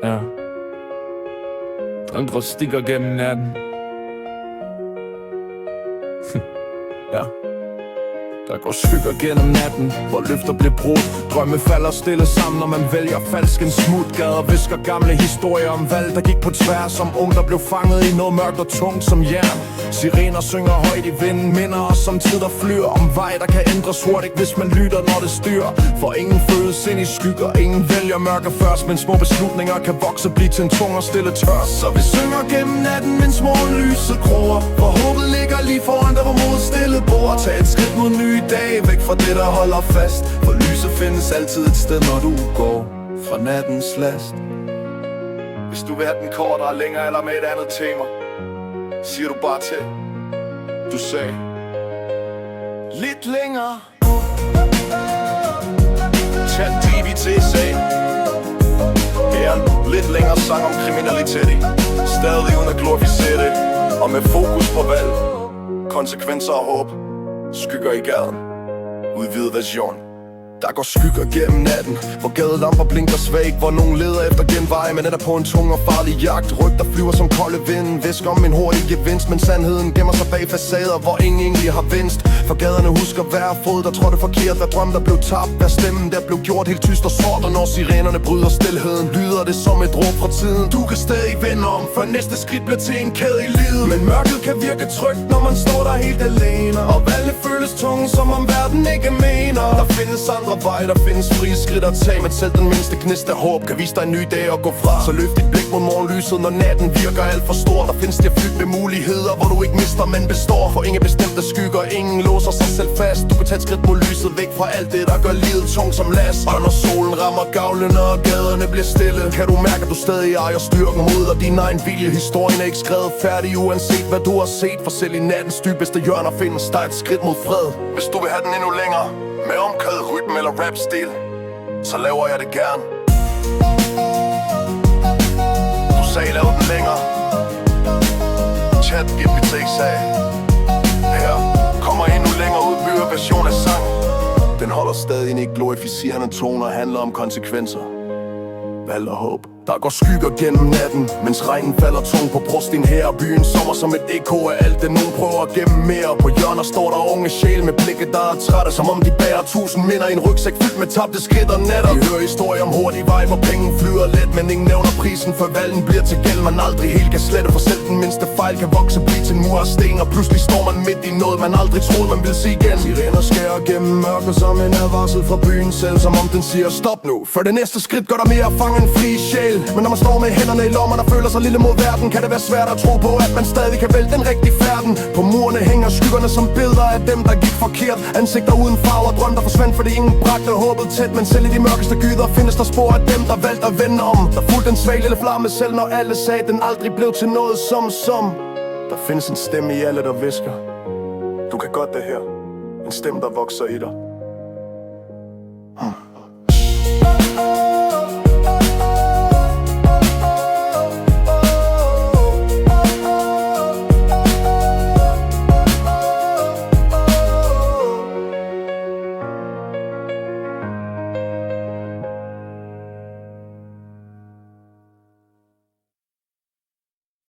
Ja. Andre stikker gennem natten. Ja. Der går skygger gennem natten, hvor løfter bliver brudt. Drømme falder stille sammen, når man vælger falsk en smut. Gader visker gamle historier om valg, der gik på tværs. Som ung, der blev fanget i noget mørkt og tungt som jern. Sirener synger højt i vinden, minder os om tid, der flyr. Om vej, der kan ændres hurtigt, hvis man lytter, når det styrer. For ingen føles ind i skygger, ingen vælger mørke først. Men små beslutninger kan vokse, blive til en tung og stille tørst. Så vi synger gennem natten, mens morgenlyset gror. For håbet ligger lige foran, der hvor mod stille bord. Tag et skridt mod nye dage, væk fra det, der holder fast. For lyset findes altid et sted, når du går fra nattens last. Hvis du vil have den kortere, længere eller med et andet tema, siger du bare til. Du sagde lidt længere. ChatGPT sagde her lidt længere sang om kriminalitet i. Stadig uden at glorificere det. Og med fokus på valg, konsekvenser og håb. Skygger i gaden, udvidet version. Der går skygger gennem natten, hvor gadelamper blinker svagt. Hvor nogen leder efter genveje, men er på en tung og farlig jagt. Rygter flyver som kolde vind, visker om en hurtig gevinst. Men sandheden gemmer sig bag facader, hvor ingen egentlig har vinst. For gaderne husker hver fod, der trådte forkert. Hver drøm, der blev tabt, hver stemme, der blev gjort helt tyst og sort. Og når sirenerne bryder stilheden, lyder det som et råb fra tiden. Du kan stadig vende om, for næste skridt bliver til en kæde i livet. Men mørket kan virke trygt, når man står der helt alene. Og valgene føles tunge, som om verden ikke mener. Der findes andre vej, der findes frie skridt at tage. Men selv den mindste gnist af håb kan vise dig en ny dag at gå fra. Så løft dit blik mod morgenlyset, når natten virker alt for stor. Der findes det fyldt med muligheder, hvor du ikke mister, men består. For ingen bestemte skygger, ingen låser sig selv fast. Du kan tage et skridt mod lyset, væk fra alt det, der gør livet tungt som last. Og når solen rammer gavlene og gaderne bliver stille, kan du mærke, at du stadig ejer styrken mod og din egen vilje. Historien er ikke skrevet færdig, uanset hvad du har set. For selv i nattens dybeste hjørner findes der et skridt mod fred. Hvis du vil have den endnu længere, med omkvæd, rytme eller rap-stil, så laver jeg det gerne. Du sagde, lav den længere. ChatGPT sagde her kommer endnu længere udbygget version af sang. Den holder stadig en ikke glorificerende tone og handler om konsekvenser, valg og håb. Der går skygger gennem natten, mens regnen falder tung på brosten her. Byen sommer som et eko af alt det nogen prøver at gemme mere. På hjørner står der unge sjæle med blikke, der er trætte, som om de bærer 1000 minder i en rygsæk fyldt med tabte skridt og netter. Vi hører historier om hurtig vej, hvor penge flyder let, men ingen nævner prisen, for valgen bliver til gæld, man aldrig helt kan slette. For selv den mindste fejl kan vokse, blive til en mur af sten, og pludselig står man midt i noget, man aldrig troede, man ville se igen. Sirener skærer gennem mørket som en advarsel fra byen selv, som om den siger stop nu. For det næste skridt gør der mere at fange en fri sjæl. Men når man står med hænderne i lommer, der føler sig lille mod verden, kan det være svært at tro på, at man stadig kan vælge den rigtige færden. På murene hænger skyggerne som billeder af dem, der gik forkert. Ansigter uden farver, drøm der forsvandt, fordi ingen bragte håbet tæt. Men selv i de mørkeste gyder findes der spor af dem, der valgte at vende om. Der fulgte en svag lille flamme, selv når alle sagde, den aldrig blev til noget som. Der findes en stemme i alle, der visker: du kan godt det her. En stemme, der vokser i dig.